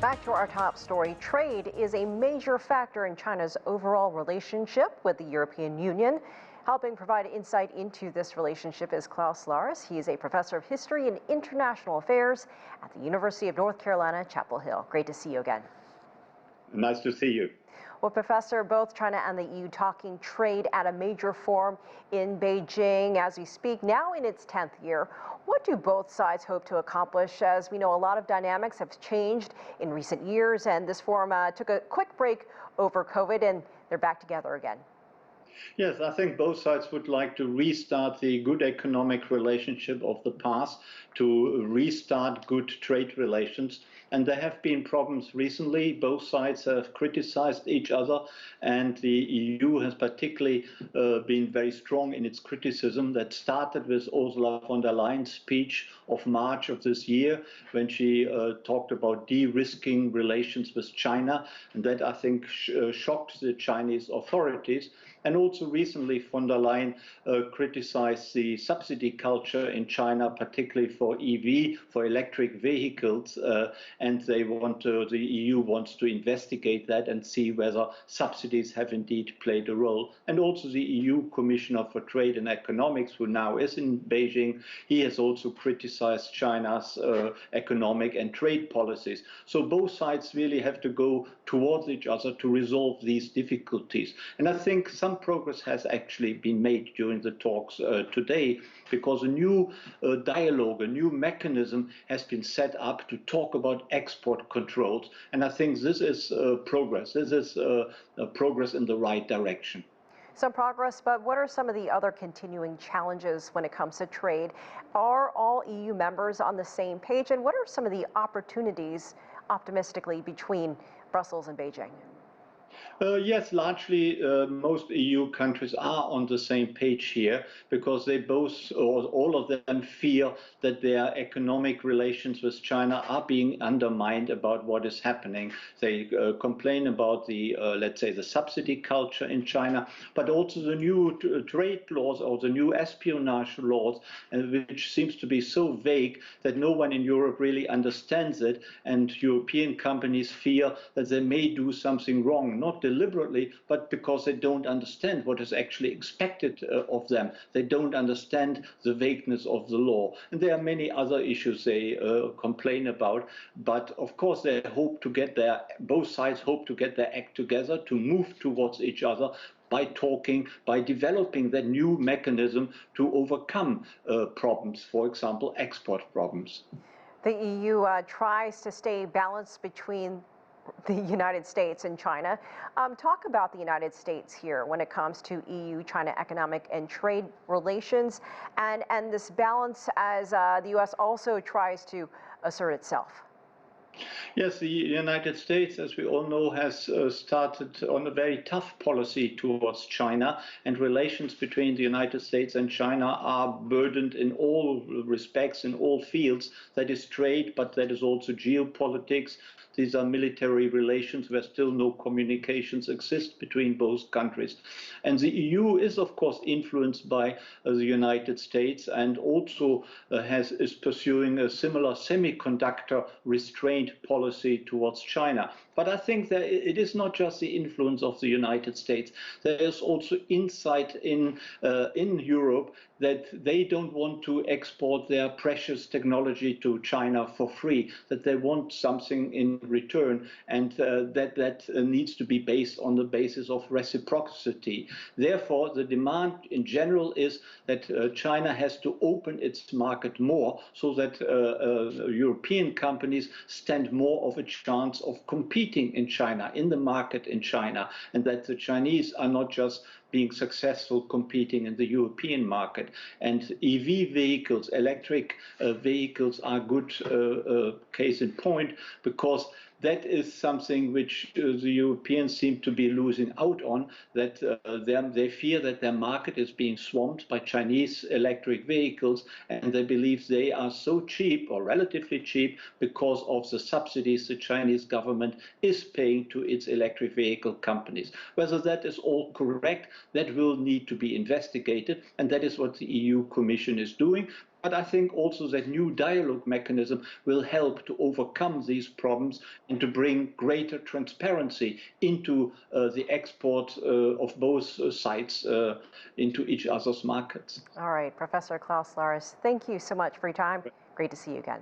Back to our top story. Trade is a major factor in China's overall relationship with the European Union. Helping provide insight into this relationship is Klaus Larres. He is a professor of history and international affairs at the University of North Carolina, Chapel Hill. Great to see you again. Nice to see you. Well, Professor, both China and the EU talking trade at a major forum in Beijing as we speak, now in its 10th year. What do both sides hope to accomplish? As we know, a lot of dynamics have changed in recent years, and this forum took a quick break over COVID, and they're back together again. Yes, I think both sides would like to restart the good economic relationship of the past, to restart good trade relations. And there have been problems recently. Both sides have criticized each other, and the EU has particularly been very strong in its criticism. That started with Ursula von der Leyen's speech of March of this year, when she talked about de-risking relations with China, and that, I think, shocked the Chinese authorities. And also recently, von der Leyen criticized the subsidy culture in China, particularly for EV, for electric vehicles, and the EU wants to investigate that and see whether subsidies have indeed played a role. And also the EU Commissioner for Trade and Economics, who now is in Beijing, he has also criticized China's economic and trade policies. So both sides really have to go towards each other to resolve these difficulties. And I think some progress has actually been made during the talks today, because a new dialogue, a new mechanism has been set up to talk about export controls. And I think this is progress. This is progress in the right direction. Some progress, but what are some of the other continuing challenges when it comes to trade? Are all EU members on the same page? And what are some of the opportunities, optimistically, between Brussels and Beijing? Yes, largely most EU countries are on the same page here, because they both, or all of them, fear that their economic relations with China are being undermined about what is happening. They complain about the, let's say, the subsidy culture in China, but also the new trade laws or the new espionage laws, which seems to be so vague that no one in Europe really understands it, and European companies fear that they may do something wrong, not deliberately, but because they don't understand what is actually expected of them. They don't understand the vagueness of the law. And there are many other issues they complain about. But of course, they hope to get both sides hope to get their act together, to move towards each other by talking, by developing that new mechanism to overcome problems, for example, export problems. The EU tries to stay balanced between the United States and China. Talk about the United States here when it comes to EU-China economic and trade relations, and this balance as the U.S. also tries to assert itself. Yes, the United States, as we all know, has started on a very tough policy towards China, and relations between the United States and China are burdened in all respects, in all fields. That is trade, but that is also geopolitics. These are military relations where still no communications exist between both countries. And the EU is, of course, influenced by the United States, and also is pursuing a similar semiconductor restraint policy towards China. But I think that it is not just the influence of the United States. There is also insight in Europe that they don't want to export their precious technology to China for free, that they want something in return, and that needs to be based on the basis of reciprocity. Therefore, the demand in general is that China has to open its market more, so that European companies stand more of a chance of competing in China, in the market in China, and that the Chinese are not just being successful competing in the European market. And EV vehicles, electric vehicles, are good case in point, because that is something which the Europeans seem to be losing out on, that they fear that their market is being swamped by Chinese electric vehicles, and they believe they are so cheap, or relatively cheap, because of the subsidies the Chinese government is paying to its electric vehicle companies. Whether that is all correct, that will need to be investigated, and that is what the EU Commission is doing. But I think also that new dialogue mechanism will help to overcome these problems and to bring greater transparency into the export of both sides into each other's markets. All right, Professor Klaus Larres, thank you so much for your time. Great to see you again.